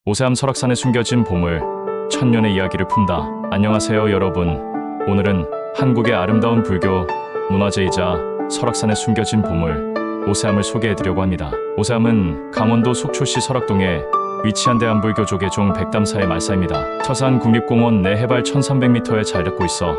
오세암 설악산에 숨겨진 보물, 천년의 이야기를 품다. 안녕하세요 여러분. 오늘은 한국의 아름다운 불교 문화재이자 설악산에 숨겨진 보물, 오세암을 소개해드리려고 합니다. 오세암은 강원도 속초시 설악동에 위치한 대한불교조 종 백담사의 말사입니다. 처산 국립공원 내 해발 1300m에 잘 닿고 있어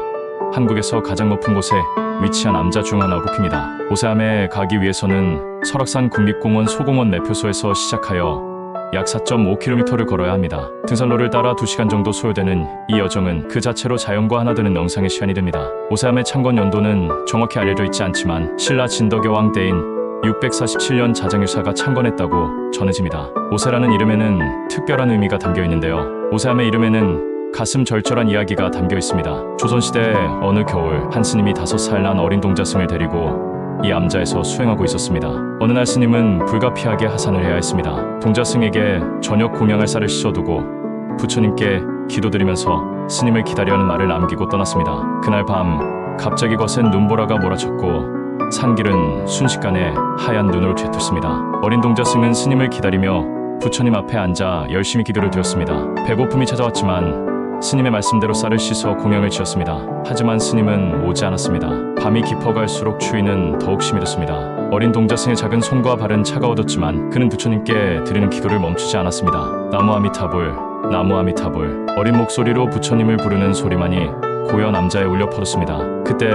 한국에서 가장 높은 곳에 위치한 암자 중 하나 국입니다. 오세암에 가기 위해서는 설악산 국립공원 소공원 매표소에서 시작하여 약 4.5km를 걸어야 합니다. 등산로를 따라 2시간 정도 소요되는 이 여정은 그 자체로 자연과 하나 되는 명상의 시간이 됩니다. 오세암의 창건 연도는 정확히 알려져 있지 않지만 신라 진덕의 왕 때인 647년 자장유사가 창건했다고 전해집니다. 오세라는 이름에는 특별한 의미가 담겨 있는데요. 오세암의 이름에는 가슴 절절한 이야기가 담겨 있습니다. 조선시대 어느 겨울 한 스님이 5살 난 어린 동자승을 데리고 이 암자에서 수행하고 있었습니다. 어느 날 스님은 불가피하게 하산을 해야 했습니다. 동자승에게 저녁 공양할 쌀을 씻어두고 부처님께 기도드리면서 스님을 기다려하는 말을 남기고 떠났습니다. 그날 밤 갑자기 거센 눈보라가 몰아쳤고 산길은 순식간에 하얀 눈으로 뒤덮였습니다. 어린 동자승은 스님을 기다리며 부처님 앞에 앉아 열심히 기도를 드렸습니다. 배고픔이 찾아왔지만 스님의 말씀대로 쌀을 씻어 공양을 지었습니다. 하지만 스님은 오지 않았습니다. 밤이 깊어갈수록 추위는 더욱 심해졌습니다. 어린 동자승의 작은 손과 발은 차가워졌지만 그는 부처님께 드리는 기도를 멈추지 않았습니다. 나무 아미타불, 나무 아미타불. 어린 목소리로 부처님을 부르는 소리만이 고요 남자에 울려 퍼졌습니다. 그때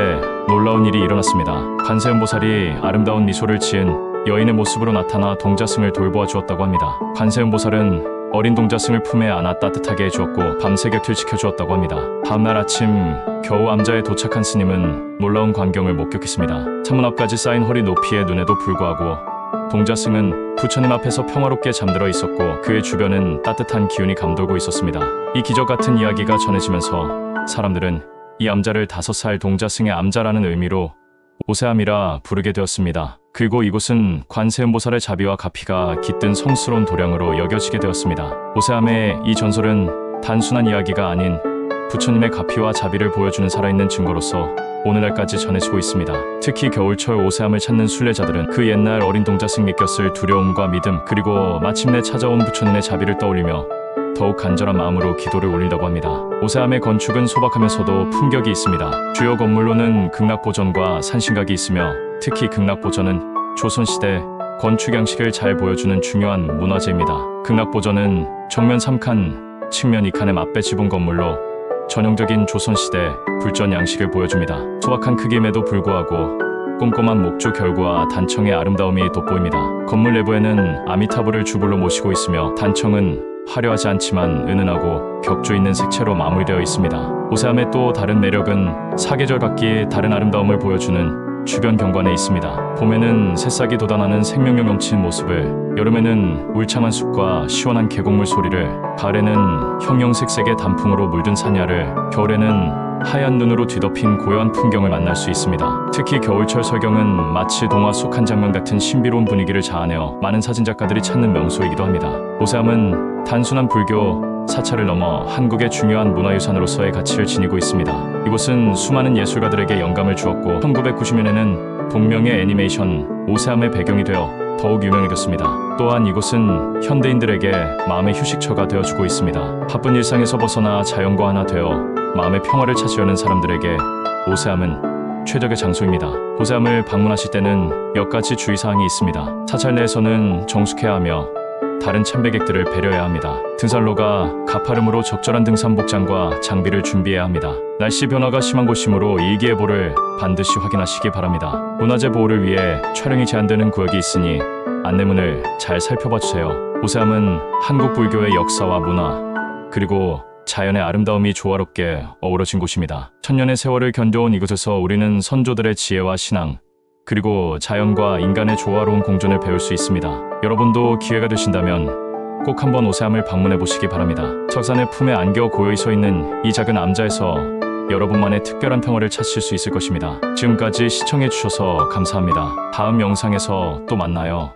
놀라운 일이 일어났습니다. 관세음보살이 아름다운 미소를 지은 여인의 모습으로 나타나 동자승을 돌보아 주었다고 합니다. 관세음보살은 어린 동자승을 품에 안아 따뜻하게 해주었고 밤새 곁을 지켜주었다고 합니다. 다음날 아침 겨우 암자에 도착한 스님은 놀라운 광경을 목격했습니다. 창문 앞까지 쌓인 허리 높이의 눈에도 불구하고 동자승은 부처님 앞에서 평화롭게 잠들어 있었고 그의 주변은 따뜻한 기운이 감돌고 있었습니다. 이 기적 같은 이야기가 전해지면서 사람들은 이 암자를 5살 동자승의 암자라는 의미로 오세암이라 부르게 되었습니다. 그리고 이곳은 관세음보살의 자비와 가피가 깃든 성스러운 도량으로 여겨지게 되었습니다. 오세암의 이 전설은 단순한 이야기가 아닌 부처님의 가피와 자비를 보여주는 살아있는 증거로서 오늘날까지 전해지고 있습니다. 특히 겨울철 오세암을 찾는 순례자들은 그 옛날 어린 동자승 믿겼을 두려움과 믿음, 그리고 마침내 찾아온 부처님의 자비를 떠올리며 더욱 간절한 마음으로 기도를 올린다고 합니다. 오세암의 건축은 소박하면서도 품격이 있습니다. 주요 건물로는 극락보전과 산신각이 있으며 특히 극락보전은 조선시대 건축 양식을 잘 보여주는 중요한 문화재입니다. 극락보전은 정면 3칸, 측면 2칸의 맞배 지붕 건물로 전형적인 조선시대 불전 양식을 보여줍니다. 소박한 크기임에도 불구하고 꼼꼼한 목조 결구와 단청의 아름다움이 돋보입니다. 건물 내부에는 아미타불을 주불로 모시고 있으며 단청은 화려하지 않지만 은은하고 격조 있는 색채로 마무리되어 있습니다. 오세암의 또 다른 매력은 사계절 각기 다른 아름다움을 보여주는 주변 경관에 있습니다. 봄에는 새싹이 돋아나는 생명력 넘치는 모습을, 여름에는 울창한 숲과 시원한 계곡물 소리를, 가을에는 형형색색의 단풍으로 물든 산야를, 겨울에는 하얀 눈으로 뒤덮인 고요한 풍경을 만날 수 있습니다. 특히 겨울철 설경은 마치 동화 속 한 장면 같은 신비로운 분위기를 자아내어 많은 사진작가들이 찾는 명소이기도 합니다. 오세암은 단순한 불교 사찰을 넘어 한국의 중요한 문화유산으로서의 가치를 지니고 있습니다. 이곳은 수많은 예술가들에게 영감을 주었고 1990년에는 동명의 애니메이션 오세암의 배경이 되어 더욱 유명해졌습니다. 또한 이곳은 현대인들에게 마음의 휴식처가 되어주고 있습니다. 바쁜 일상에서 벗어나 자연과 하나 되어 마음의 평화를 찾으려는 사람들에게 오세암은 최적의 장소입니다. 오세암을 방문하실 때는 몇 가지 주의사항이 있습니다. 사찰 내에서는 정숙해야 하며 다른 참배객들을 배려해야 합니다. 등산로가 가파름으로 적절한 등산 복장과 장비를 준비해야 합니다. 날씨 변화가 심한 곳이므로 일기예보를 반드시 확인하시기 바랍니다. 문화재 보호를 위해 촬영이 제한되는 구역이 있으니 안내문을 잘 살펴봐 주세요. 오세암은 한국 불교의 역사와 문화, 그리고 자연의 아름다움이 조화롭게 어우러진 곳입니다. 천년의 세월을 견뎌온 이곳에서 우리는 선조들의 지혜와 신앙, 그리고 자연과 인간의 조화로운 공존을 배울 수 있습니다. 여러분도 기회가 되신다면 꼭 한번 오세암을 방문해 보시기 바랍니다. 석산의 품에 안겨 고요히 서 있는 이 작은 암자에서 여러분만의 특별한 평화를 찾으실 수 있을 것입니다. 지금까지 시청해 주셔서 감사합니다. 다음 영상에서 또 만나요.